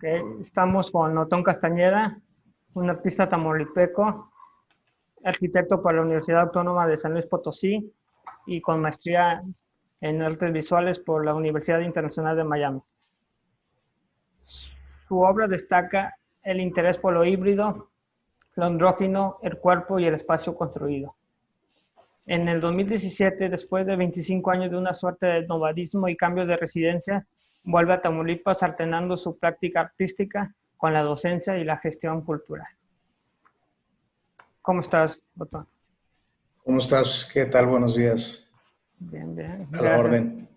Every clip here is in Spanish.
Estamos con Otón Castañeda, un artista tamaulipeco, arquitecto por la Universidad Autónoma de San Luis Potosí y con maestría en artes visuales por la Universidad Internacional de Miami. Su obra destaca el interés por lo híbrido, lo andrógino, el cuerpo y el espacio construido. En el 2017, después de 25 años de una suerte de nomadismo y cambio de residencia, vuelve a Tamaulipas alternando su práctica artística con la docencia y la gestión cultural. ¿Cómo estás, Otón? ¿Cómo estás? ¿Qué tal? Buenos días. Bien, bien, A la gracias. orden.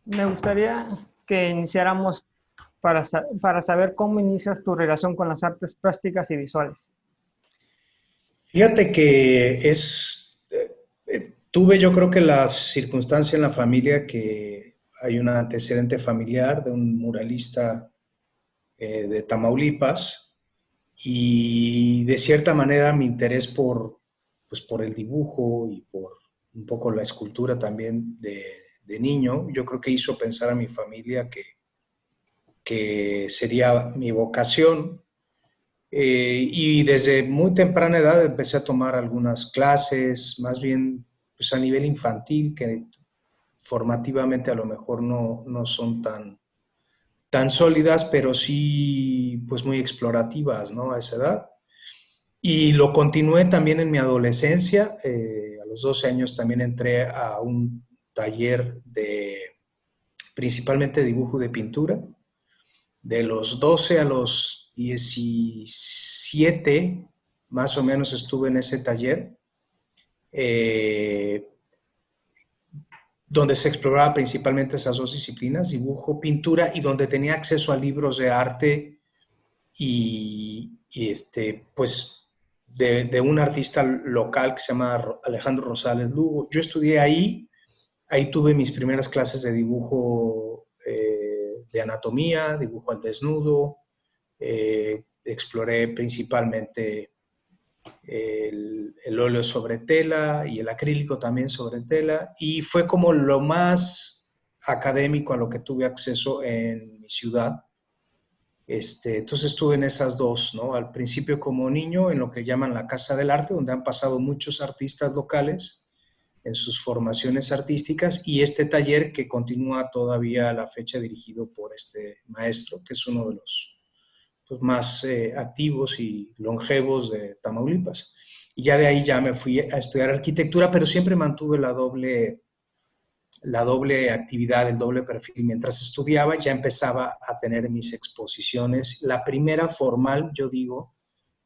Me gustaría que iniciáramos para saber cómo inicias tu relación con las artes plásticas y visuales. Fíjate que tuve yo creo que la circunstancia en la familia que hay un antecedente familiar de un muralista de Tamaulipas y de cierta manera mi interés pues por el dibujo y por un poco la escultura también de niño, yo creo que hizo pensar a mi familia que sería mi vocación. Y desde muy temprana edad empecé a tomar algunas clases, más bien pues a nivel infantil, que formativamente a lo mejor no son tan sólidas, pero sí pues muy explorativas, ¿no? A esa edad. Y lo continué también en mi adolescencia. A los 12 años también entré a un taller de principalmente dibujo de pintura. De los 12 a los 17, más o menos estuve en ese taller, eh, donde se exploraba principalmente esas dos disciplinas, dibujo, pintura, y donde tenía acceso a libros de arte pues de un artista local que se llama Alejandro Rosales Lugo. Yo estudié ahí tuve mis primeras clases de dibujo, de anatomía, dibujo al desnudo. Exploré principalmente el óleo sobre tela y el acrílico también sobre tela, y fue como lo más académico a lo que tuve acceso en mi ciudad. Entonces estuve en esas dos, ¿no? Al principio como niño en lo que llaman la Casa del Arte, donde han pasado muchos artistas locales en sus formaciones artísticas, y este taller que continúa todavía a la fecha dirigido por este maestro, que es uno de los pues, más activos y longevos de Tamaulipas. Y ya de ahí ya me fui a estudiar arquitectura, pero siempre mantuve la doble actividad, el doble perfil. Mientras estudiaba ya empezaba a tener mis exposiciones. La primera formal, yo digo,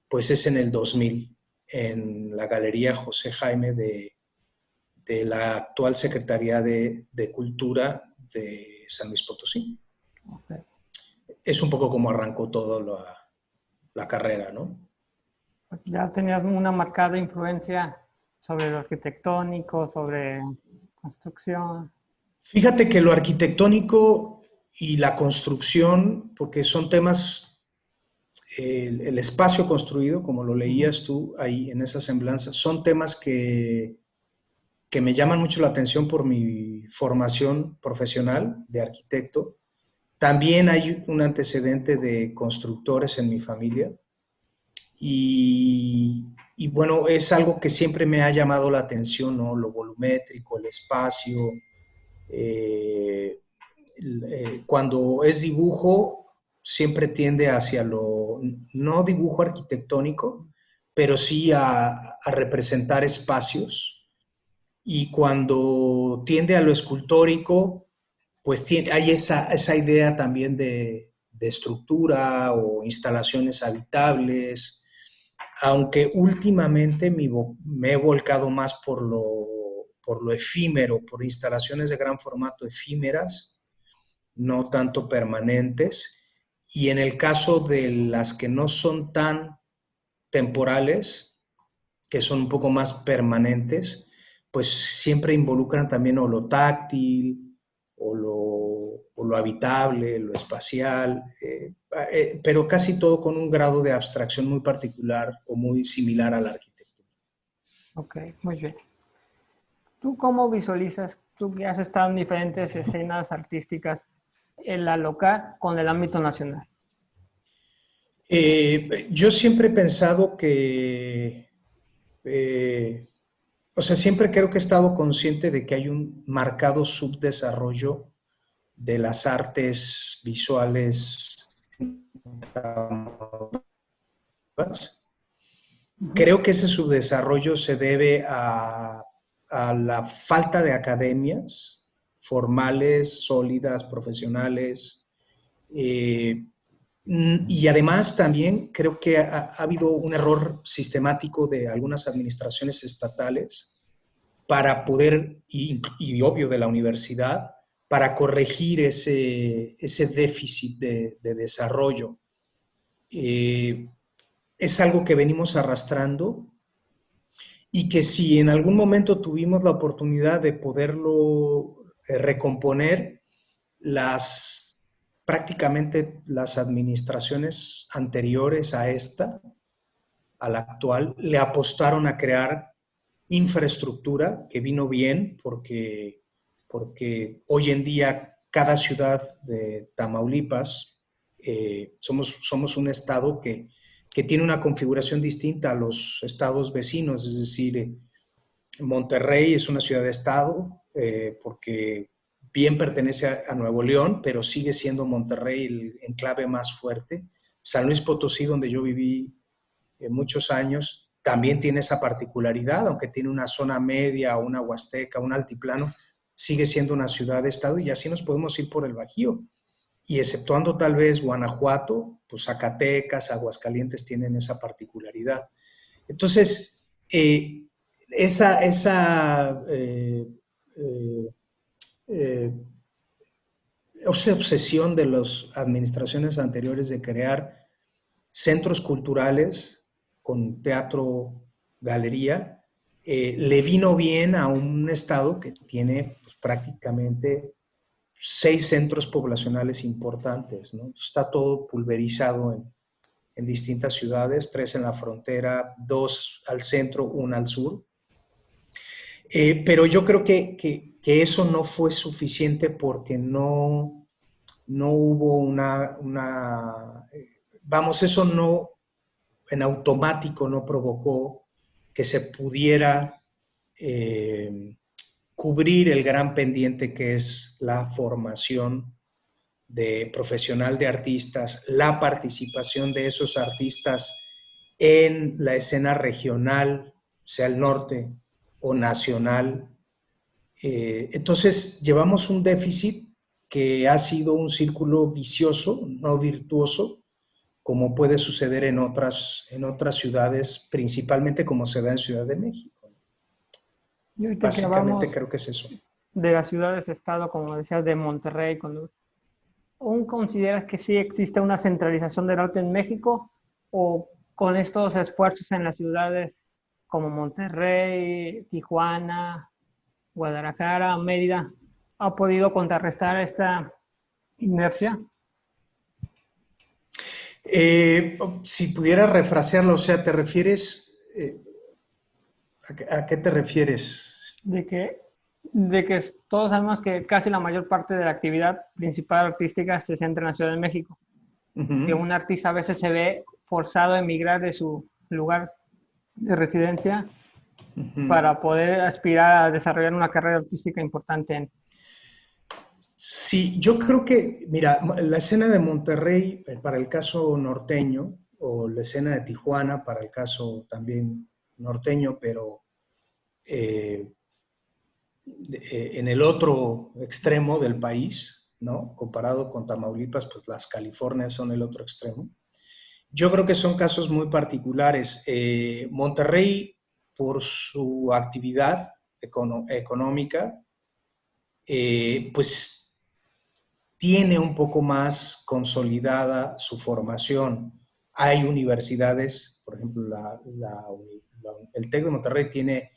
pues es en el 2000, en la Galería José Jaime de la actual Secretaría de Cultura de San Luis Potosí. Okay. Es un poco como arrancó toda la carrera, ¿no? Ya tenías una marcada influencia sobre lo arquitectónico, sobre construcción. Fíjate que lo arquitectónico y la construcción, porque son temas, el espacio construido, como lo Uh-huh. leías tú ahí en esa semblanza, son temas que me llaman mucho la atención por mi formación profesional de arquitecto. También hay un antecedente de constructores en mi familia y bueno, es algo que siempre me ha llamado la atención, ¿no? Lo volumétrico, el espacio. Eh, Cuando es dibujo, siempre tiende hacia no dibujo arquitectónico, pero sí a representar espacios. Y cuando tiende a lo escultórico, pues hay esa idea también de estructura o instalaciones habitables, aunque últimamente me he volcado más por lo efímero, por instalaciones de gran formato efímeras, no tanto permanentes. Y en el caso de las que no son tan temporales, que son un poco más permanentes, pues siempre involucran también o lo táctil, o lo habitable, lo espacial, pero casi todo con un grado de abstracción muy particular o muy similar a la arquitectura. Ok, muy bien. ¿Tú cómo visualizas, tú que has estado en diferentes escenas artísticas, la local con el ámbito nacional? Yo siempre he pensado que, o sea, siempre creo que he estado consciente de que hay un marcado subdesarrollo de las artes visuales. Ujú. Creo que ese subdesarrollo se debe a la falta de academias formales, sólidas, profesionales. eh, y además también creo que ha habido un error sistemático de algunas administraciones estatales para poder, y obvio de la universidad, para corregir ese déficit de desarrollo. Eh, es algo que venimos arrastrando y que si en algún momento tuvimos la oportunidad de poderlo recomponer, las prácticamente las administraciones anteriores a esta, a la actual, le apostaron a crear infraestructura que vino bien porque hoy en día cada ciudad de Tamaulipas, somos un estado que tiene una configuración distinta a los estados vecinos, es decir, Monterrey es una ciudad de estado porque bien pertenece a Nuevo León, pero sigue siendo Monterrey el enclave más fuerte. San Luis Potosí, donde yo viví muchos años, también tiene esa particularidad, aunque tiene una zona media, una huasteca, un altiplano, sigue siendo una ciudad de estado y así nos podemos ir por el Bajío. Y exceptuando tal vez Guanajuato, pues Zacatecas, Aguascalientes tienen esa particularidad. Entonces, esa eh, eh, obsesión de las administraciones anteriores de crear centros culturales con teatro, galería, le vino bien a un estado que tiene pues, prácticamente 6 centros poblacionales importantes, ¿no? Está todo pulverizado en distintas ciudades, 3 en la frontera, 2 al centro, 1 al sur. Pero yo creo que eso no fue suficiente porque no hubo vamos, eso no, en automático no provocó que se pudiera cubrir el gran pendiente que es la formación de profesional de artistas, la participación de esos artistas en la escena regional, sea el norte o nacional. Entonces, llevamos un déficit que ha sido un círculo vicioso, no virtuoso, como puede suceder en otras ciudades, principalmente como se da en Ciudad de México. Y ahorita que Básicamente hablamos creo que es eso. de las ciudades-estado, como decías, de Monterrey, ¿aún consideras que sí existe una centralización del arte en México o con estos esfuerzos en las ciudades como Monterrey, Tijuana, Guadalajara, Mérida, ha podido contrarrestar esta inercia? Si pudiera refrasearlo, o sea, ¿te refieres? ¿A qué te refieres? De que, de que todos sabemos que casi la mayor parte de la actividad principal artística se centra en la Ciudad de México, que Uh-huh, un artista a veces se ve forzado a emigrar de su lugar de residencia uh-huh. para poder aspirar a desarrollar una carrera artística importante en... Sí, yo creo que, mira, la escena de Monterrey para el caso norteño, o la escena de Tijuana para el caso también norteño, pero eh, en el otro extremo del país, ¿no? Comparado con Tamaulipas, pues las Californias son el otro extremo. Yo creo que son casos muy particulares. Monterrey, por su actividad económica, pues tiene un poco más consolidada su formación. Hay universidades, por ejemplo, el TEC de Monterrey tiene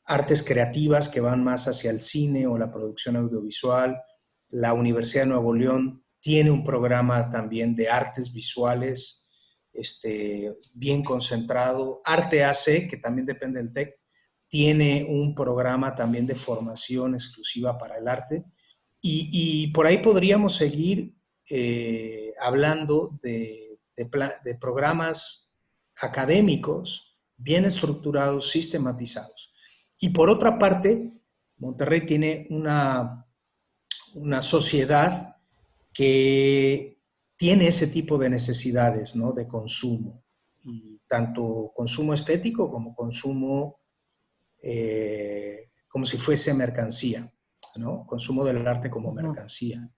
artes creativas que van más hacia el cine o la producción audiovisual. La Universidad de Nuevo León tiene un programa también de artes visuales bien concentrado. Arte AC, que también depende del TEC, tiene un programa también de formación exclusiva para el arte. Y por ahí podríamos seguir hablando de programas académicos bien estructurados, sistematizados. Y por otra parte, Monterrey tiene una sociedad que tiene ese tipo de necesidades, ¿no? De consumo, y tanto consumo estético como consumo como si fuese mercancía, ¿no? Consumo del arte como mercancía.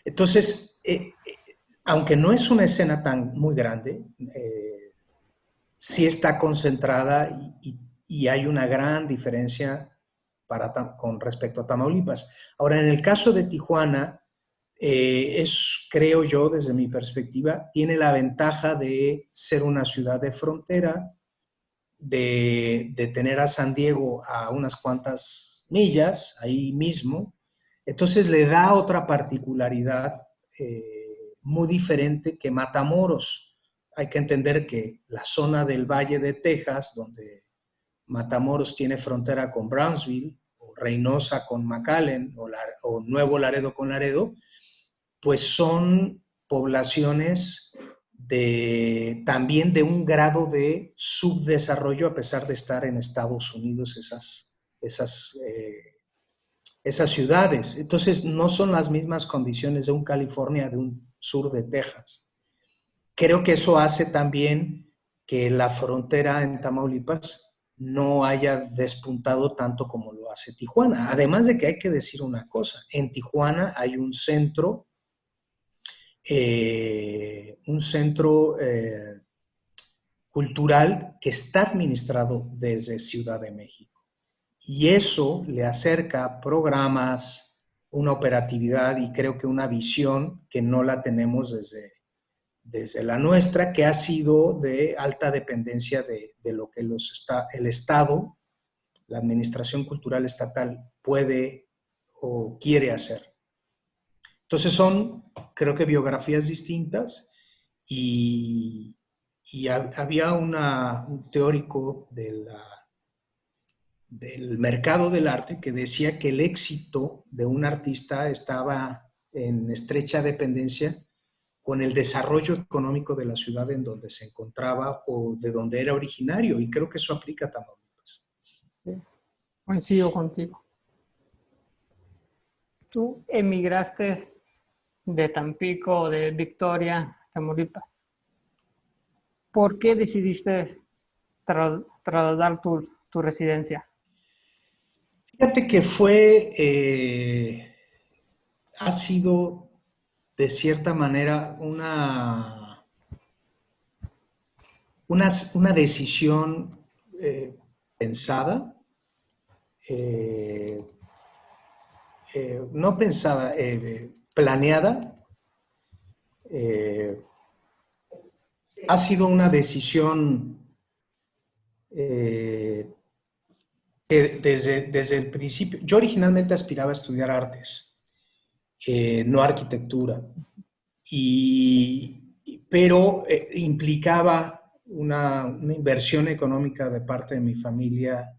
Entonces, aunque no es una escena tan muy grande, sí está concentrada y hay una gran diferencia con respecto a Tamaulipas. Ahora, en el caso de Tijuana, creo yo, desde mi perspectiva, tiene la ventaja de ser una ciudad de frontera, de tener a San Diego a unas cuantas millas, ahí mismo. Entonces le da otra particularidad muy diferente que Matamoros. Hay que entender que la zona del Valle de Texas, donde Matamoros tiene frontera con Brownsville, o Reynosa con McAllen, o Nuevo Laredo con Laredo, pues son poblaciones también de un grado de subdesarrollo, a pesar de estar en Estados Unidos esas ciudades. Entonces, no son las mismas condiciones de un California, de un sur de Texas. Creo que eso hace también que la frontera en Tamaulipas no haya despuntado tanto como lo hace Tijuana. Además de que hay que decir una cosa, en Tijuana hay un centro cultural que está administrado desde Ciudad de México. Y eso le acerca programas, una operatividad y creo que una visión que no la tenemos desde la nuestra, que ha sido de alta dependencia de lo que el Estado, la administración cultural estatal, puede o quiere hacer. Entonces son, creo que, biografías distintas y había un teórico del mercado del arte que decía que el éxito de un artista estaba en estrecha dependencia con el desarrollo económico de la ciudad en donde se encontraba o de donde era originario, y creo que eso aplica a Tamaulipas. Sí, coincido contigo. Tú emigraste de Tampico, de Victoria, Tamaulipas. ¿Por qué decidiste trasladar tu residencia? Fíjate que ha sido de cierta manera una decisión pensada, no pensada, planeada. Ha sido una decisión desde el principio. Yo originalmente aspiraba a estudiar artes, no arquitectura, pero implicaba una inversión económica de parte de mi familia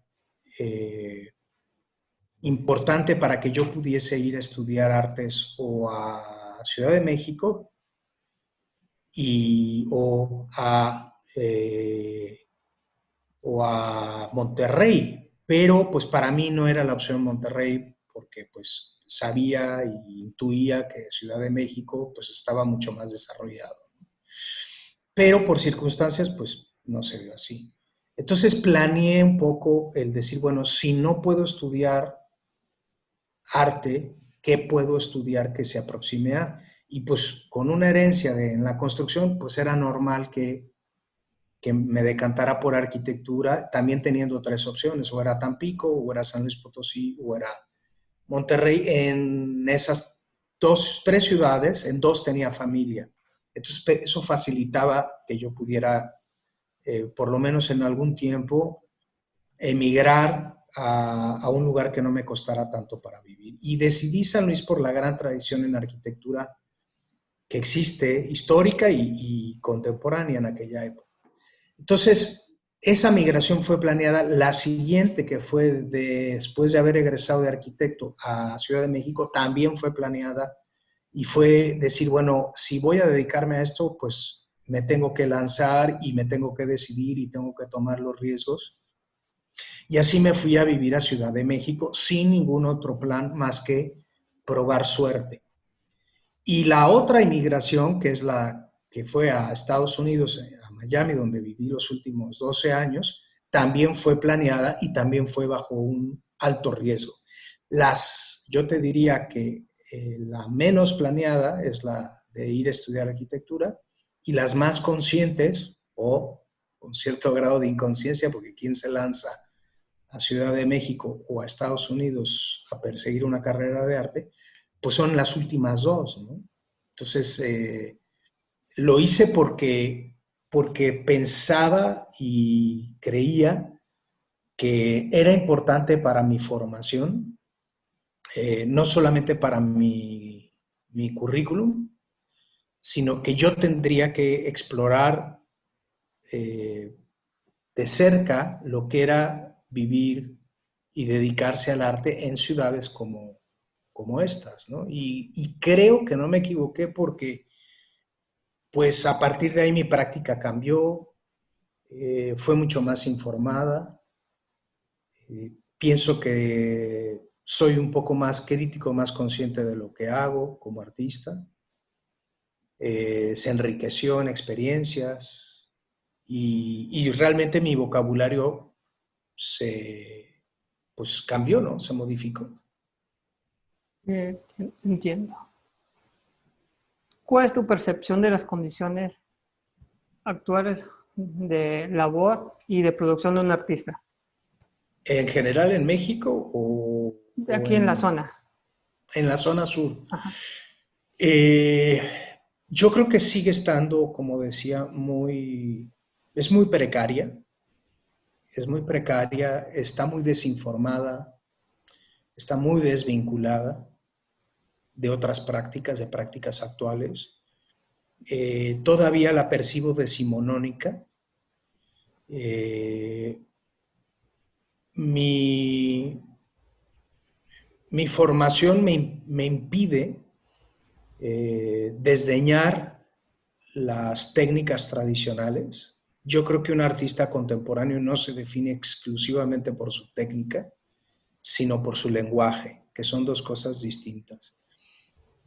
importante para que yo pudiese ir a estudiar artes o a Ciudad de México o a Monterrey, pero pues para mí no era la opción Monterrey porque pues sabía e intuía que Ciudad de México pues estaba mucho más desarrollado. Pero por circunstancias pues no se dio así. Entonces planeé un poco el decir, bueno, si no puedo estudiar arte, ¿qué puedo estudiar que se aproxime a? Y pues con una herencia en la construcción, pues era normal que me decantara por arquitectura, también teniendo tres opciones, o era Tampico, o era San Luis Potosí, o era Monterrey. En esas tres ciudades, en dos tenía familia. Entonces eso facilitaba que yo pudiera, por lo menos en algún tiempo, emigrar a un lugar que no me costara tanto para vivir. Y decidí San Luis por la gran tradición en arquitectura que existe, histórica y contemporánea en aquella época. Entonces, esa migración fue planeada. La siguiente, que fue después de haber egresado de arquitecto a Ciudad de México, también fue planeada y fue decir, bueno, si voy a dedicarme a esto, pues me tengo que lanzar y me tengo que decidir y tengo que tomar los riesgos. Y así me fui a vivir a Ciudad de México sin ningún otro plan más que probar suerte. Y la otra inmigración, que es la que fue a Estados Unidos, a Miami, donde viví los últimos 12 años, también fue planeada y también fue bajo un alto riesgo. Yo te diría que la menos planeada es la de ir a estudiar arquitectura y las más conscientes o con cierto grado de inconsciencia, porque ¿quién se lanza a Ciudad de México o a Estados Unidos a perseguir una carrera de arte? Pues son las últimas dos, ¿no? Entonces, lo hice porque pensaba y creía que era importante para mi formación, no solamente para mi currículum, sino que yo tendría que explorar de cerca lo que era vivir y dedicarse al arte en ciudades como estas, ¿no? Y creo que no me equivoqué porque, pues a partir de ahí mi práctica cambió, fue mucho más informada. Pienso que soy un poco más crítico, más consciente de lo que hago como artista. Se enriqueció en experiencias y realmente mi vocabulario pues cambió, ¿no? Se modificó. Entiendo. ¿Cuál es tu percepción de las condiciones actuales de labor y de producción de un artista? ¿En general en México De aquí en la zona. en la zona sur? Ajá. Eh, yo creo que sigue estando, como decía, es muy precaria, está muy desinformada, está muy desvinculada de otras prácticas, de prácticas actuales. Todavía la percibo decimonónica. Eh, mi, mi formación me impide desdeñar las técnicas tradicionales. Yo creo que un artista contemporáneo no se define exclusivamente por su técnica, sino por su lenguaje, que son dos cosas distintas.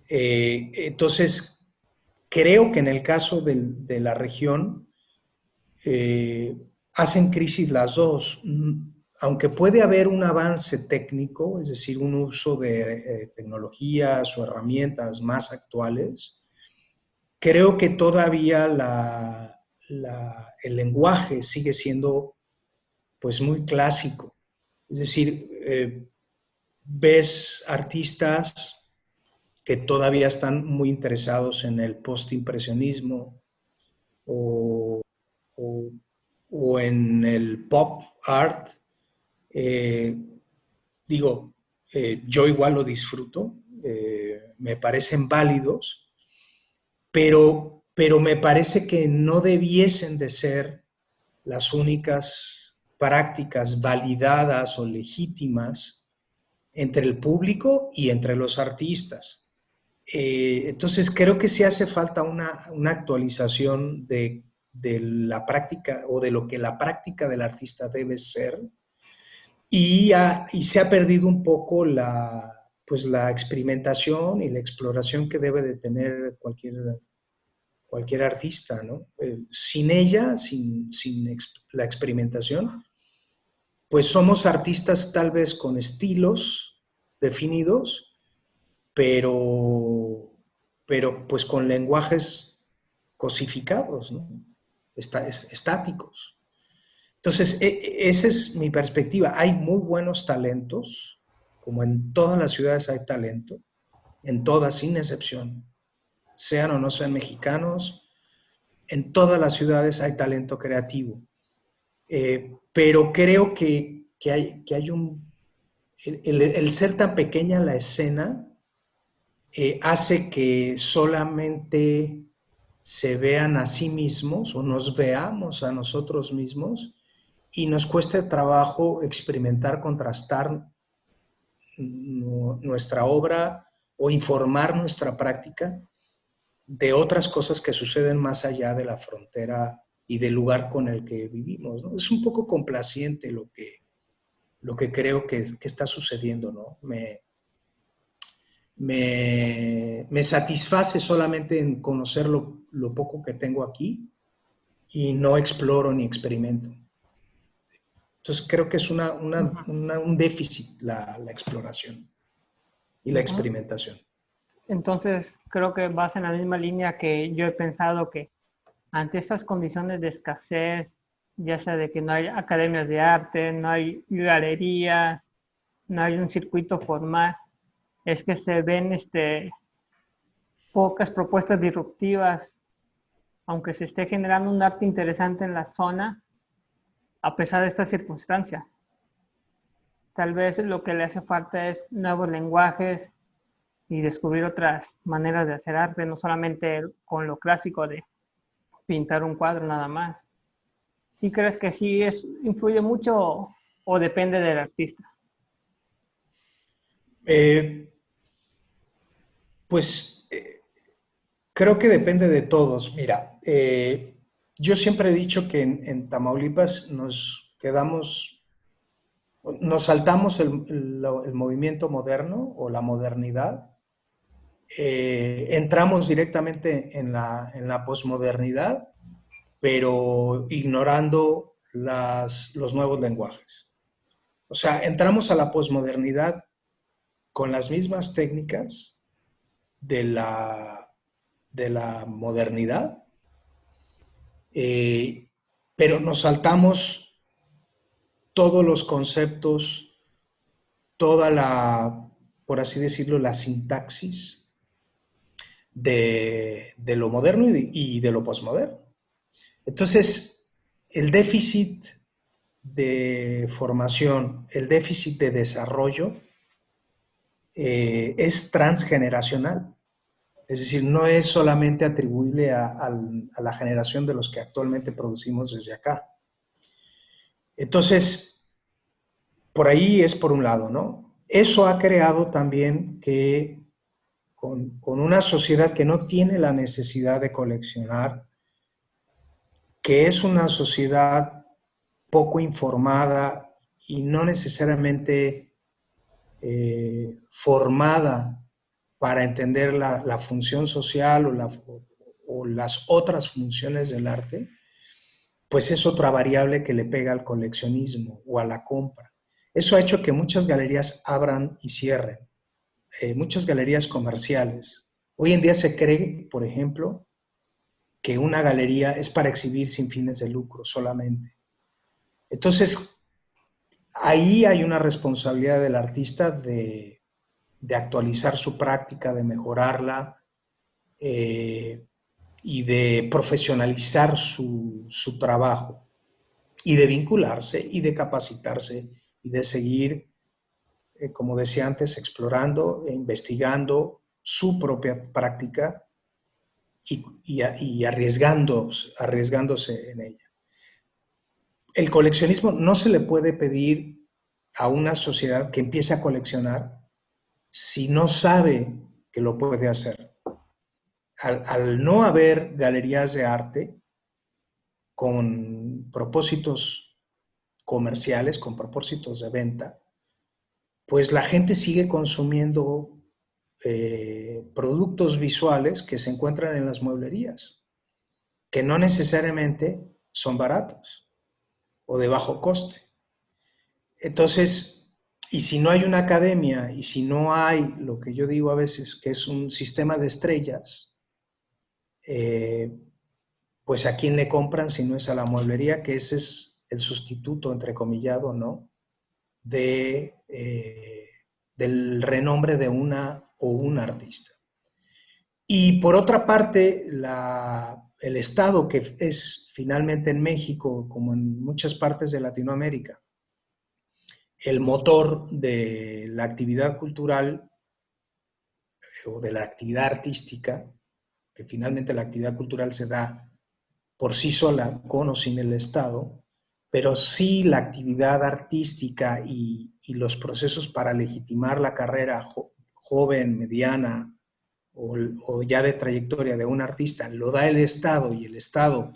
Entonces, creo que en el caso de la región, hacen crisis las dos. Aunque puede haber un avance técnico, es decir, un uso de tecnologías o herramientas más actuales, creo que todavía el lenguaje sigue siendo pues muy clásico. Es decir, ves artistas que todavía están muy interesados en el postimpresionismo o, o, o en el pop art. Eh, digo, yo igual lo disfruto, me parecen válidos, pero me parece que no debiesen de ser las únicas prácticas validadas o legítimas entre el público y entre los artistas. Entonces creo que sí hace falta una actualización de la práctica o de lo que la práctica del artista debe ser y se ha perdido un poco pues la experimentación y la exploración que debe de tener cualquier artista, ¿no? Sin ella, sin la experimentación, pues somos artistas tal vez con estilos definidos, pero, pero pues con lenguajes cosificados, ¿no? Estáticos. Entonces, esa es mi perspectiva. Hay muy buenos talentos, como en todas las ciudades hay talento, en todas sin excepción, sean o no sean mexicanos, en todas las ciudades hay talento creativo. Pero creo que hay el ser tan pequeña la escena hace que solamente se vean a sí mismos o nos veamos a nosotros mismos y nos cuesta trabajo experimentar, contrastar nuestra obra o informar nuestra práctica de otras cosas que suceden más allá de la frontera y del lugar con el que vivimos, ¿no? Es un poco complaciente lo que creo que está sucediendo, ¿no? Me satisface solamente en conocer lo poco que tengo aquí y no exploro ni experimento. Entonces creo que es un déficit la exploración y la Ujú. experimentación. Entonces, creo que vas en la misma línea que yo he pensado que ante estas condiciones de escasez, ya sea de que no hay academias de arte, no hay galerías, no hay un circuito formal, es que se ven pocas propuestas disruptivas, aunque se esté generando un arte interesante en la zona, a pesar de esta circunstancia. Tal vez lo que le hace falta es nuevos lenguajes y descubrir otras maneras de hacer arte, no solamente con lo clásico de pintar un cuadro nada más. ¿Sí crees que sí influye mucho o depende del artista? Eh, pues creo que depende de todos. Mira, yo siempre he dicho que en Tamaulipas nos saltamos el movimiento moderno o la modernidad, entramos directamente en la posmodernidad, pero ignorando los nuevos lenguajes. O sea, entramos a la posmodernidad con las mismas técnicas de de la modernidad, eh, pero nos saltamos todos los conceptos, toda por así decirlo, la sintaxis de lo moderno y de lo posmoderno. Entonces, el déficit de formación, el déficit de desarrollo es transgeneracional. Es decir, no es solamente atribuible a la generación de los que actualmente producimos desde acá. Entonces, por ahí es por un lado, ¿no? Eso ha creado también que con una sociedad que no tiene la necesidad de coleccionar, que es una sociedad poco informada y no necesariamente formada para entender la función social o las otras funciones del arte, pues es otra variable que le pega al coleccionismo o a la compra. Eso ha hecho que muchas galerías abran y cierren, muchas galerías comerciales. Hoy en día se cree, por ejemplo, que una galería es para exhibir sin fines de lucro solamente. Entonces, ahí hay una responsabilidad del artista de actualizar su práctica, de mejorarla y de profesionalizar su trabajo y de vincularse y de capacitarse y de seguir, como decía antes, explorando e investigando su propia práctica y arriesgándose en ella. El coleccionismo no se le puede pedir a una sociedad que empiece a coleccionar si no sabe que lo puede hacer. Al no haber galerías de arte con propósitos comerciales, con propósitos de venta, pues la gente sigue consumiendo productos visuales que se encuentran en las mueblerías, que no necesariamente son baratos o de bajo coste. Entonces, y si no hay una academia y si no hay lo que yo digo a veces que es un sistema de estrellas, eh, pues a quién le compran si no es a la mueblería, que ese es el sustituto, entrecomillado, ¿no? Del renombre de una o un artista. Y por otra parte, el Estado, que es finalmente en México, como en muchas partes de Latinoamérica, el motor de la actividad cultural o de la actividad artística, que finalmente la actividad cultural se da por sí sola, con o sin el Estado, pero sí la actividad artística y los procesos para legitimar la carrera joven, mediana o ya de trayectoria de un artista lo da el Estado, y el Estado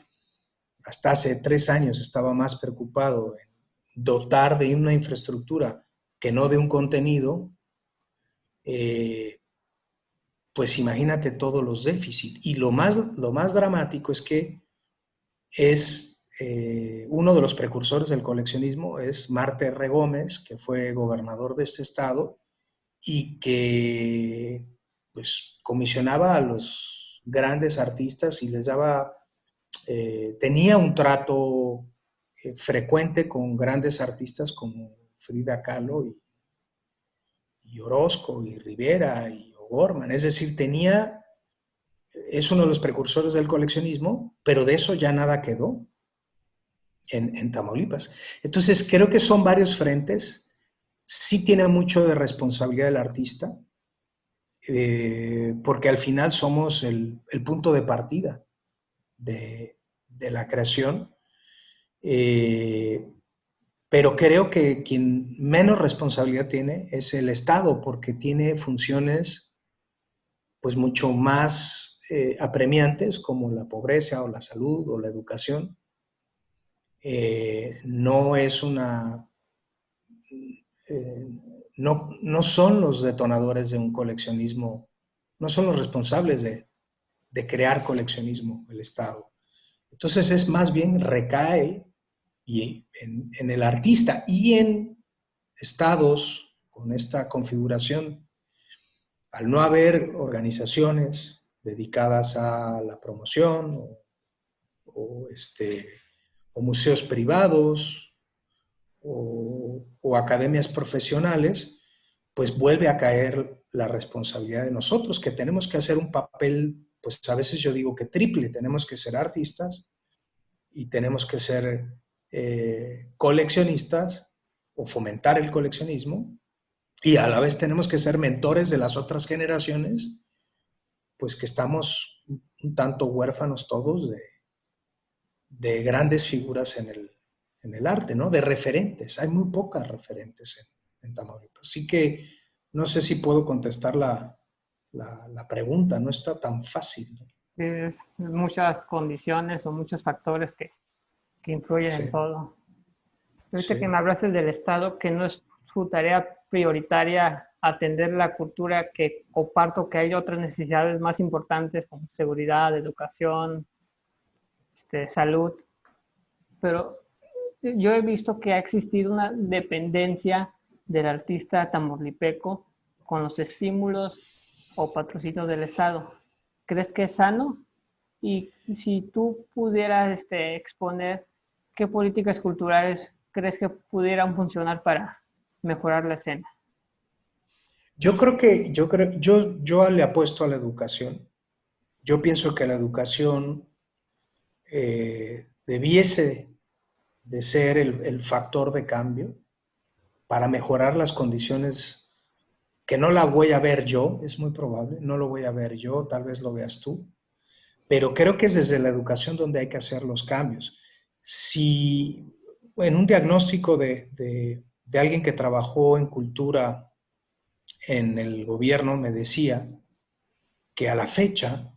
hasta hace 3 años estaba más preocupado en dotar de una infraestructura que no de un contenido, pues imagínate todos los déficits. Y lo más dramático es que es uno de los precursores del coleccionismo es Marte R. Gómez, que fue gobernador de este estado y que pues comisionaba a los grandes artistas y les daba, tenía un trato frecuente con grandes artistas como Frida Kahlo y Orozco y Rivera y O'Gorman. Es decir, es uno de los precursores del coleccionismo, pero de eso ya nada quedó en Tamaulipas. Entonces, creo que son varios frentes. Sí tiene mucho de responsabilidad el artista, porque al final somos el punto de partida de la creación. Pero creo que quien menos responsabilidad tiene es el Estado, porque tiene funciones pues mucho más apremiantes, como la pobreza o la salud o la educación. No es una... no son los detonadores de un coleccionismo, no son los responsables de crear coleccionismo el Estado. Entonces es más bien recae en el artista y en estados con esta configuración, al no haber organizaciones dedicadas a la promoción o, o museos privados o academias profesionales, pues vuelve a caer la responsabilidad de nosotros, que tenemos que hacer un papel, pues a veces yo digo que triple. Tenemos que ser artistas y tenemos que ser coleccionistas o fomentar el coleccionismo, y a la vez tenemos que ser mentores de las otras generaciones, pues que estamos un tanto huérfanos todos de grandes figuras en el arte, ¿no? De referentes. Hay muy pocas referentes en Tamaulipas. Así que no sé si puedo contestar la pregunta, no está tan fácil, ¿no? Muchas condiciones o muchos factores que influyen Sí, en todo. Ahorita que me sí. hablaste del Estado, que no es su tarea prioritaria atender la cultura, que comparto que hay otras necesidades más importantes como seguridad, educación, salud, pero yo he visto que ha existido una dependencia del artista tamaulipeco con los estímulos o patrocinios del Estado. ¿Crees que es sano? Y si tú pudieras exponer qué políticas culturales crees que pudieran funcionar para mejorar la escena. Yo le apuesto a la educación. Yo pienso que la educación debiese de ser el factor de cambio para mejorar las condiciones, que no la voy a ver yo, es muy probable, no lo voy a ver yo, tal vez lo veas tú, pero creo que es desde la educación donde hay que hacer los cambios. Si en un diagnóstico de alguien que trabajó en cultura en el gobierno me decía que a la fecha,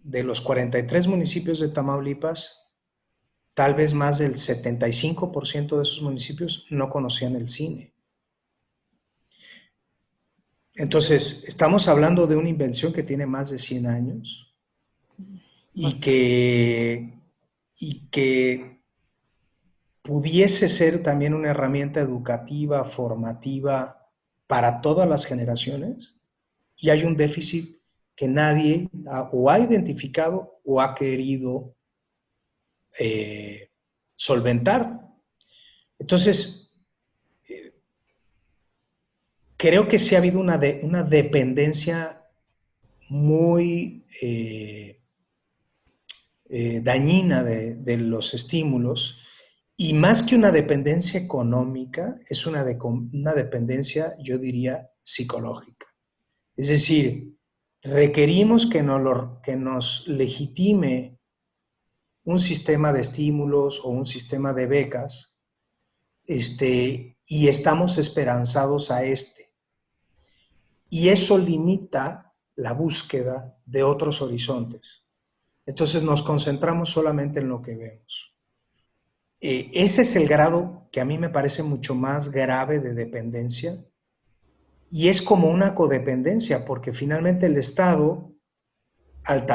de los 43 municipios de Tamaulipas, tal vez más del 75% de esos municipios no conocían el cine. Entonces, estamos hablando de una invención que tiene más de 100 años y que pudiese ser también una herramienta educativa, formativa para todas las generaciones, y hay un déficit que nadie o ha identificado o ha querido solventar. Entonces, creo que sí ha habido una dependencia muy dañina de los estímulos, y más que una dependencia económica, es una dependencia, yo diría, psicológica. Es decir, requerimos que nos legitime un sistema de estímulos o un sistema de becas, y estamos esperanzados a y eso limita la búsqueda de otros horizontes. Entonces nos concentramos solamente en lo que vemos. Ese es el grado que a mí me parece mucho más grave de dependencia, y es como una codependencia, porque finalmente el Estado, al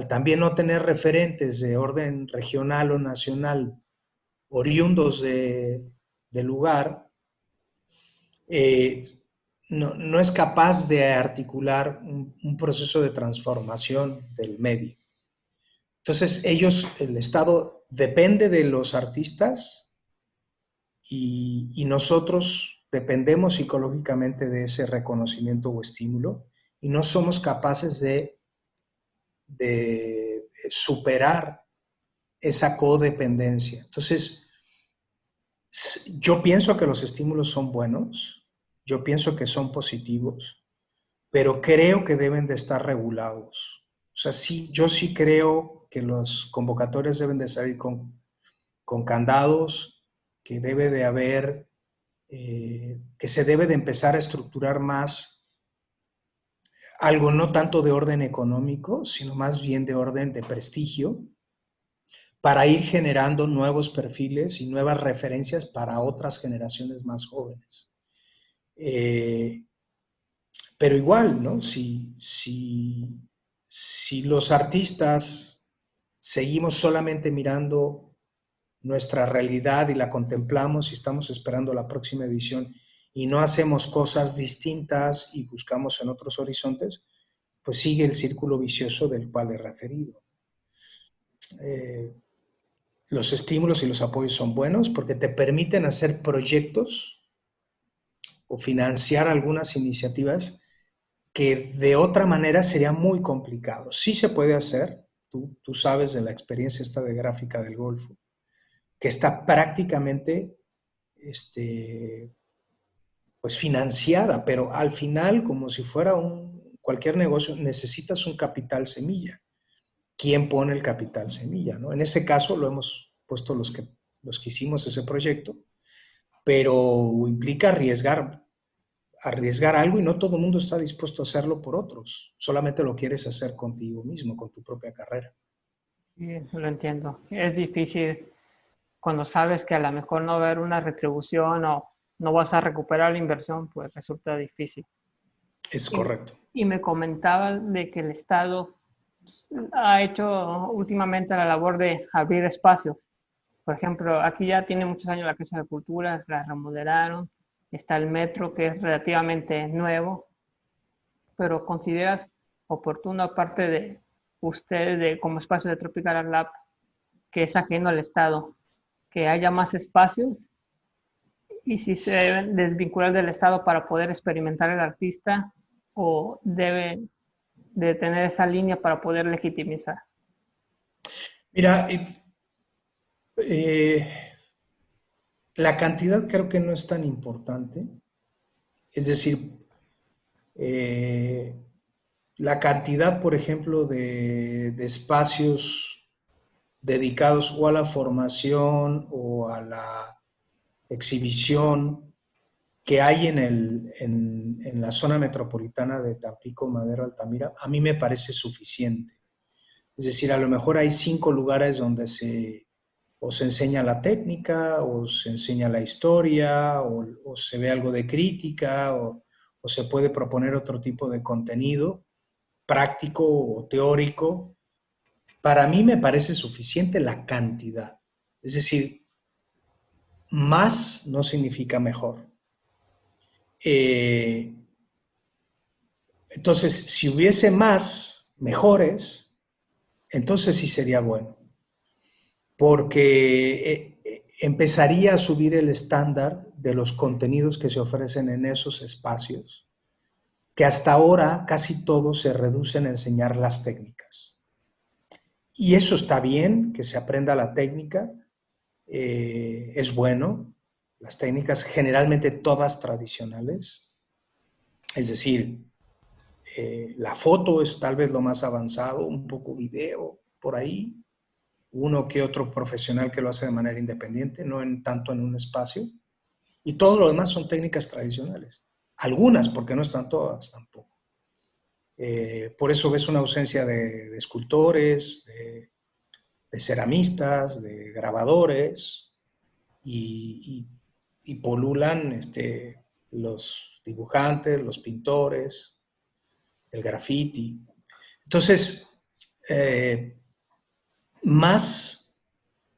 también no tener referentes de orden regional o nacional oriundos del lugar, eh, no es capaz de articular un proceso de transformación del medio. Entonces el Estado depende de los artistas, y nosotros dependemos psicológicamente de ese reconocimiento o estímulo, y no somos capaces de superar esa codependencia. Entonces, yo pienso que los estímulos son buenos, yo pienso que son positivos, pero creo que deben de estar regulados. O sea, sí, yo sí creo que los convocatorios deben de salir con candados, que debe de haber, que se debe de empezar a estructurar más algo no tanto de orden económico, sino más bien de orden de prestigio, para ir generando nuevos perfiles y nuevas referencias para otras generaciones más jóvenes. Pero igual, ¿no? Si los artistas seguimos solamente mirando nuestra realidad y la contemplamos y estamos esperando la próxima edición y no hacemos cosas distintas y buscamos en otros horizontes, pues sigue el círculo vicioso del cual he referido. Los estímulos y los apoyos son buenos porque te permiten hacer proyectos o financiar algunas iniciativas que de otra manera sería muy complicado. Sí se puede hacer, tú sabes de la experiencia esta de gráfica del Golfo, que está prácticamente pues financiada, pero al final, como si fuera cualquier negocio, necesitas un capital semilla. ¿Quién pone el capital semilla? ¿No? En ese caso lo hemos puesto los que hicimos ese proyecto, pero implica arriesgar algo, y no todo el mundo está dispuesto a hacerlo por otros. Solamente lo quieres hacer contigo mismo, con tu propia carrera. Sí, lo entiendo. Es difícil cuando sabes que a lo mejor no va a haber una retribución o no vas a recuperar la inversión, pues resulta difícil. Es Y, correcto. y me comentabas de que el Estado ha hecho últimamente la labor de abrir espacios. Por ejemplo, aquí ya tiene muchos años la Casa de Cultura, la remodelaron, está el metro que es relativamente nuevo, pero ¿consideras oportuno, aparte de ustedes como espacio de Tropical Art Lab, que es ajeno al Estado, que haya más espacios y si se deben desvincular del Estado para poder experimentar el artista o debe de tener esa línea para poder legitimizar? Mira, eh, la cantidad creo que no es tan importante. Es decir, eh, la cantidad, por ejemplo, de espacios dedicados o a la formación o a la exhibición que hay en la zona metropolitana de Tampico, Madero, Altamira, a mí me parece suficiente. Es decir, a lo mejor hay 5 lugares donde o se enseña la técnica, o se enseña la historia, o se ve algo de crítica, o se puede proponer otro tipo de contenido práctico o teórico. Para mí me parece suficiente la cantidad. Es decir, más no significa mejor. Entonces, si hubiese más mejores, entonces sí sería bueno, porque empezaría a subir el estándar de los contenidos que se ofrecen en esos espacios, que hasta ahora casi todos se reducen a enseñar las técnicas. Y eso está bien, que se aprenda la técnica, es bueno, las técnicas generalmente todas tradicionales, es decir, la foto es tal vez lo más avanzado, un poco video por ahí, uno que otro profesional que lo hace de manera independiente, no tanto en un espacio, y todo lo demás son técnicas tradicionales. algunas, porque no están todas tampoco. Por eso ves una ausencia de escultores, de ceramistas, de grabadores, y polulan los dibujantes, los pintores, el graffiti. Entonces, más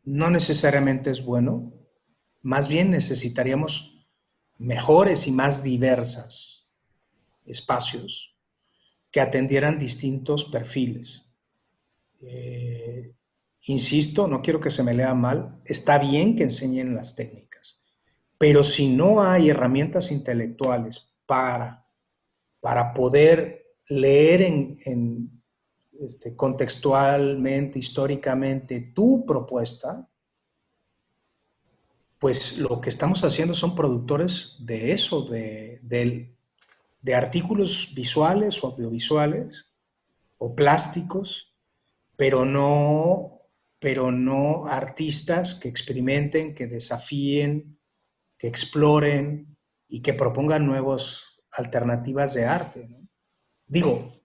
no necesariamente es bueno, más bien necesitaríamos mejores y más diversas espacios que atendieran distintos perfiles. Insisto, no quiero que se me lea mal, está bien que enseñen las técnicas, pero si no hay herramientas intelectuales para poder leer contextualmente, históricamente tu propuesta, pues lo que estamos haciendo son productores de eso, de artículos visuales o audiovisuales o plásticos, pero no artistas que experimenten, que desafíen, que exploren y que propongan nuevas alternativas de arte, ¿no? Digo,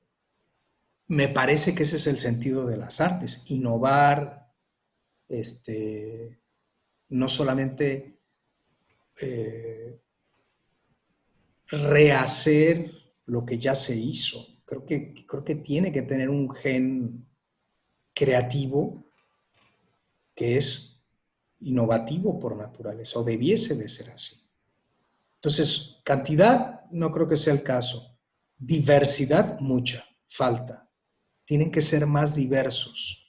me parece que ese es el sentido de las artes, innovar, no solamente rehacer lo que ya se hizo. Creo que tiene que tener un gen creativo que es innovativo por naturaleza, o debiese de ser así. Entonces, cantidad no creo que sea el caso. Diversidad, mucha, falta. Tienen que ser más diversos.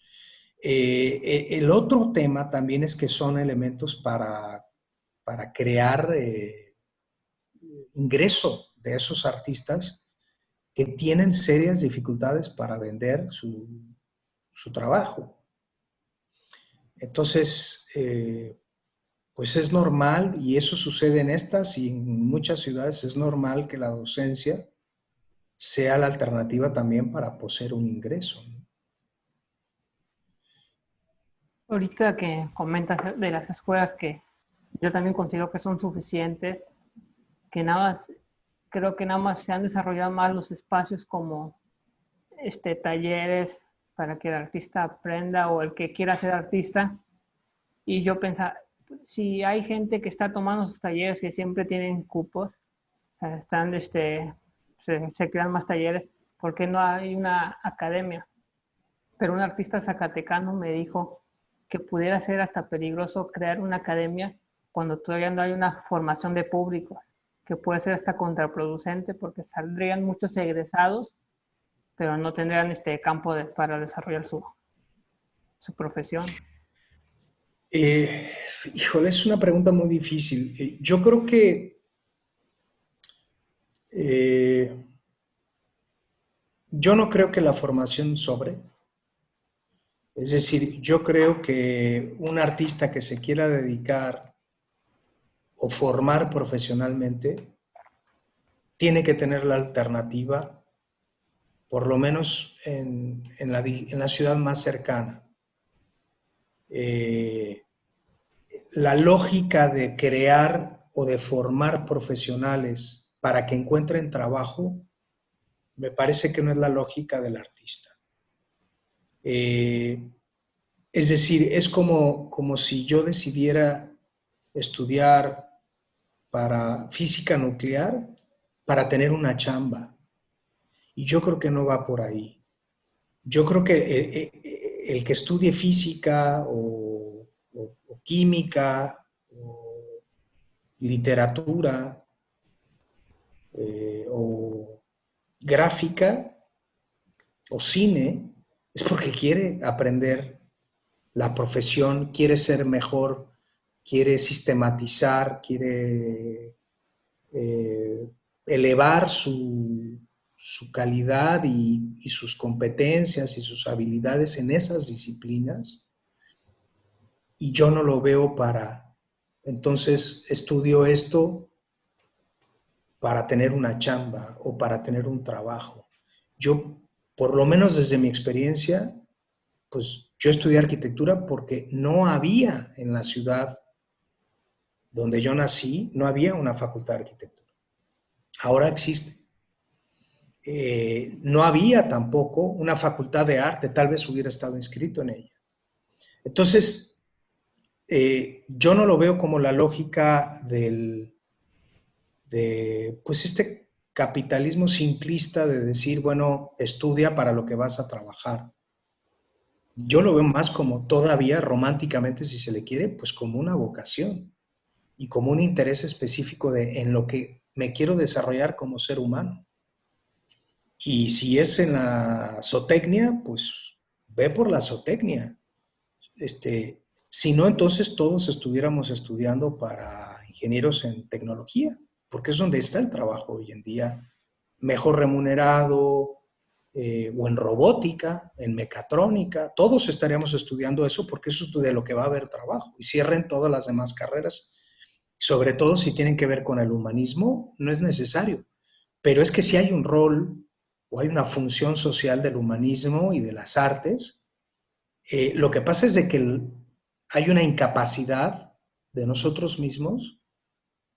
El otro tema también es que son elementos para crear ingreso de esos artistas que tienen serias dificultades para vender su trabajo. Entonces, pues es normal, y eso sucede en estas y en muchas ciudades, es normal que la docencia sea la alternativa también para poseer un ingreso, ¿no? Ahorita que comentas de las escuelas que yo también considero que son suficientes, que nada más, creo que nada más se han desarrollado más los espacios como talleres para que el artista aprenda o el que quiera ser artista. Y yo pensaba, si hay gente que está tomando sus talleres que siempre tienen cupos, están, se crean más talleres, ¿por qué no hay una academia? Pero un artista zacatecano me dijo que pudiera ser hasta peligroso crear una academia cuando todavía no hay una formación de públicos, que puede ser hasta contraproducente porque saldrían muchos egresados, pero no tendrían campo para desarrollar su profesión. Eh, Híjole, es una pregunta muy difícil. Yo creo que eh, yo no creo que la formación sobre. Es decir, yo creo que un artista que se quiera dedicar o formar profesionalmente tiene que tener la alternativa, por lo menos en la ciudad más cercana. Eh, la lógica de crear o de formar profesionales para que encuentren trabajo, me parece que no es la lógica del artista. Eh, es decir, es como si yo decidiera estudiar para física nuclear para tener una chamba. Y yo creo que no va por ahí. Yo creo que el que estudie física o química o literatura o gráfica o cine es porque quiere aprender la profesión, quiere ser mejor, quiere sistematizar, quiere elevar su calidad y sus competencias y sus habilidades en esas disciplinas, y yo no lo veo entonces estudio esto para tener una chamba o para tener un trabajo. Yo, por lo menos desde mi experiencia, pues yo estudié arquitectura porque no había en la ciudad donde yo nací, no había una facultad de arquitectura. Ahora existe. No había tampoco una facultad de arte, tal vez hubiera estado inscrito en ella. Entonces, yo no lo veo como la lógica de, pues, este capitalismo simplista de decir, bueno, estudia para lo que vas a trabajar. Yo lo veo más como todavía románticamente, si se le quiere, pues como una vocación y como un interés específico en lo que me quiero desarrollar como ser humano. Y si es en la zootecnia, pues ve por la zootecnia. Si no, entonces todos estuviéramos estudiando para ingenieros en tecnología, porque es donde está el trabajo hoy en día, mejor remunerado, o en robótica, en mecatrónica, todos estaríamos estudiando eso porque eso es de lo que va a haber trabajo. Y cierren todas las demás carreras, sobre todo si tienen que ver con el humanismo, no es necesario. Pero es que si hay un rol o hay una función social del humanismo y de las artes, lo que pasa es de que hay una incapacidad de nosotros mismos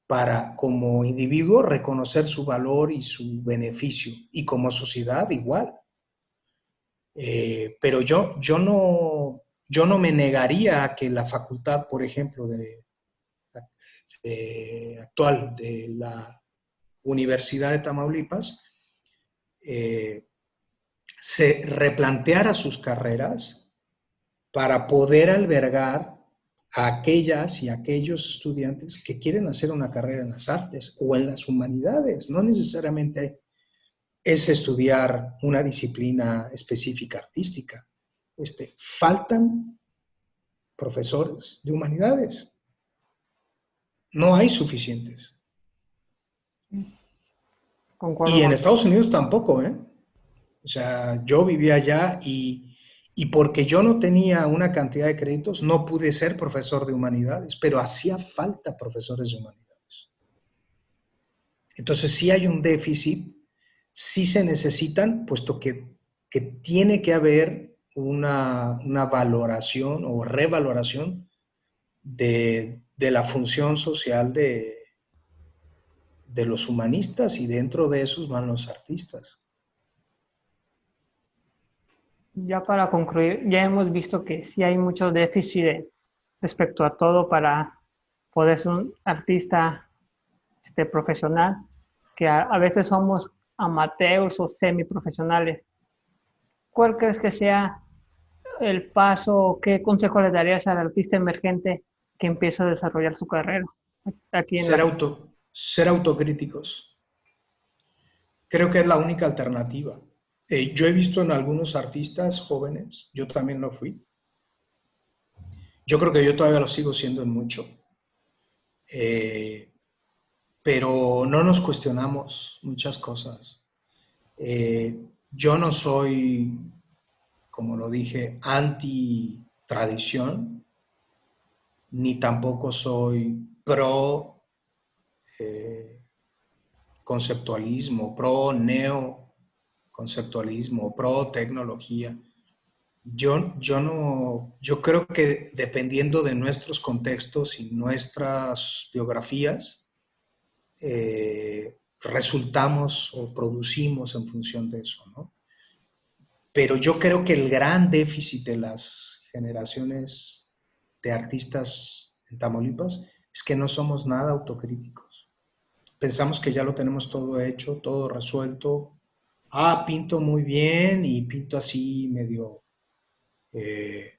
para, como individuo, reconocer su valor y su beneficio, y como sociedad igual. Pero yo no me negaría a que la facultad, por ejemplo, actual de la Universidad de Tamaulipas, eh, se replanteara sus carreras para poder albergar a aquellas y aquellos estudiantes que quieren hacer una carrera en las artes o en las humanidades. No necesariamente es estudiar una disciplina específica artística. Faltan profesores de humanidades. No hay suficientes. Concuerdo Y en contigo. Estados Unidos tampoco, ¿eh? O sea, yo vivía allá y porque yo no tenía una cantidad de créditos, no pude ser profesor de humanidades, pero hacía falta profesores de humanidades. Entonces sí hay un déficit, sí se necesitan, puesto que tiene que haber una valoración o revaloración de la función social de los humanistas, y dentro de esos van los artistas. Ya para concluir, ya hemos visto que sí hay mucho déficit respecto a todo para poder ser un artista profesional, que a veces somos amateurs o semiprofesionales. ¿Cuál crees que sea el paso, qué consejo le darías al artista emergente que empieza a desarrollar su carrera aquí en Ser, la... ser autocríticos. Creo que es la única alternativa. Yo he visto en algunos artistas jóvenes, yo también lo fui, yo creo que yo todavía lo sigo siendo en mucho, eh, pero no nos cuestionamos muchas cosas. Yo no soy, como lo dije, anti tradición, ni tampoco soy pro eh, conceptualismo, pro neo conceptualismo, pro tecnología. Yo creo que dependiendo de nuestros contextos y nuestras biografías, resultamos o producimos en función de eso, ¿no? Pero yo creo que el gran déficit de las generaciones de artistas en Tamaulipas es que no somos nada autocríticos. Pensamos que ya lo tenemos todo hecho, todo resuelto. Ah, pinto muy bien y pinto así medio eh,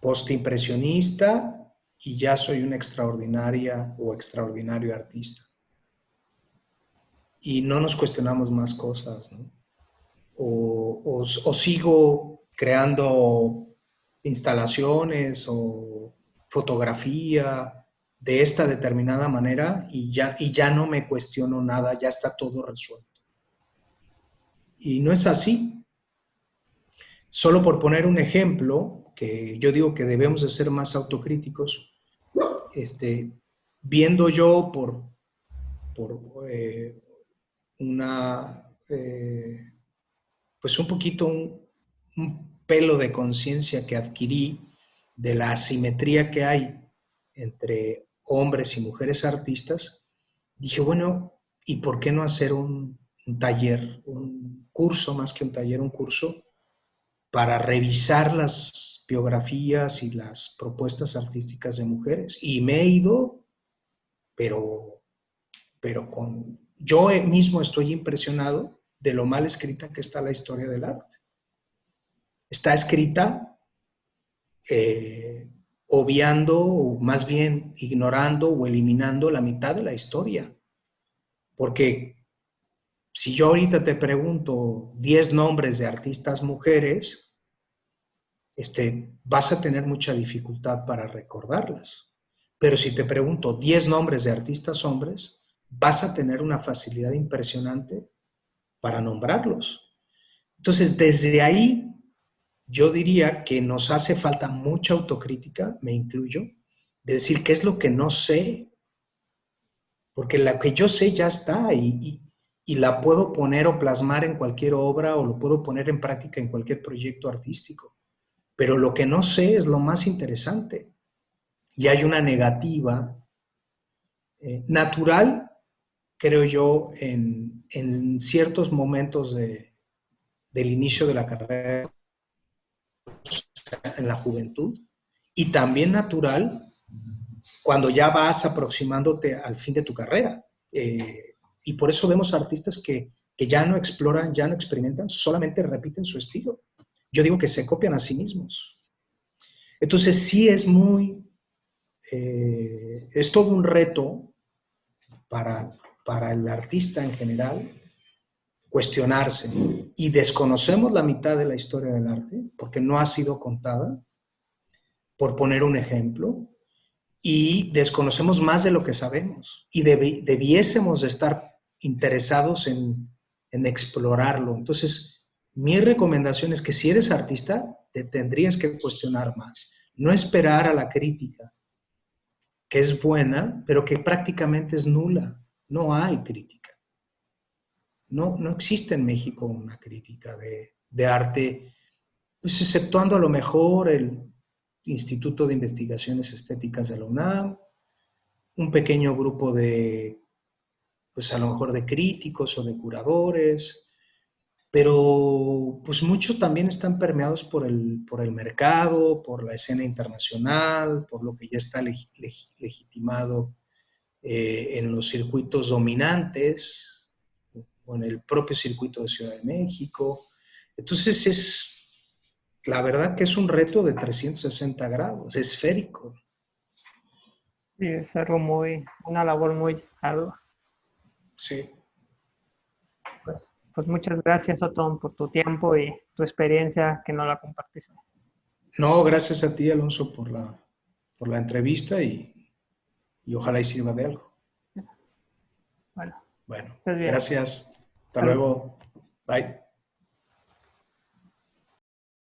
postimpresionista y ya soy una extraordinaria o extraordinario artista. Y no nos cuestionamos más cosas, ¿no? O sigo creando instalaciones o fotografía de esta determinada manera y ya no me cuestiono nada, ya está todo resuelto. Y no es así. Solo por poner un ejemplo, que yo digo que debemos de ser más autocríticos, este, viendo yo por una, pues un poquito un pelo de conciencia que adquirí de la asimetría que hay entre hombres y mujeres artistas, dije, bueno, ¿Y por qué no hacer un taller, un curso, más que un taller, un curso para revisar las biografías y las propuestas artísticas de mujeres? Y me he ido, pero, yo mismo estoy impresionado de lo mal escrita que está la historia del arte. Está escrita obviando, o más bien ignorando o eliminando la mitad de la historia. Porque si yo ahorita te pregunto 10 nombres de artistas mujeres, vas a tener mucha dificultad para recordarlas. Pero si te pregunto 10 nombres de artistas hombres, vas a tener una facilidad impresionante para nombrarlos. Entonces, desde ahí, yo diría que nos hace falta mucha autocrítica, me incluyo, de decir qué es lo que no sé, porque lo que yo sé ya está y la puedo poner o plasmar en cualquier obra o lo puedo poner en práctica en cualquier proyecto artístico. Pero lo que no sé es lo más interesante. Y hay una negativa natural, creo yo, en ciertos momentos del inicio de la carrera, en la juventud, y también natural cuando ya vas aproximándote al fin de tu carrera. Y por eso vemos artistas que ya no exploran, ya no experimentan, solamente repiten su estilo. Yo digo que se copian a sí mismos. Entonces sí es todo un reto para el artista en general cuestionarse. Y desconocemos la mitad de la historia del arte porque no ha sido contada, por poner un ejemplo, y desconocemos más de lo que sabemos y debiésemos de estar interesados en explorarlo. Entonces, mi recomendación es que si eres artista, te tendrías que cuestionar más, no esperar a la crítica, que es buena, pero que prácticamente es nula. No hay crítica. No existe en México una crítica de arte, pues exceptuando a lo mejor el Instituto de Investigaciones Estéticas de la UNAM, un pequeño grupo pues a lo mejor de críticos o de curadores, pero pues muchos también están permeados por el mercado, por la escena internacional, por lo que ya está legitimado en los circuitos dominantes o en el propio circuito de Ciudad de México. Entonces la verdad que es un reto de 360 grados, esférico. Sí, es algo una labor muy ardua. Sí. Pues, pues muchas gracias, Otón, por tu tiempo y tu experiencia que nos la compartiste. No, gracias a ti, Alonso, por la entrevista y ojalá y sirva de algo. Bueno, Bueno, estés bien. gracias. Hasta Hasta luego. luego. Bye.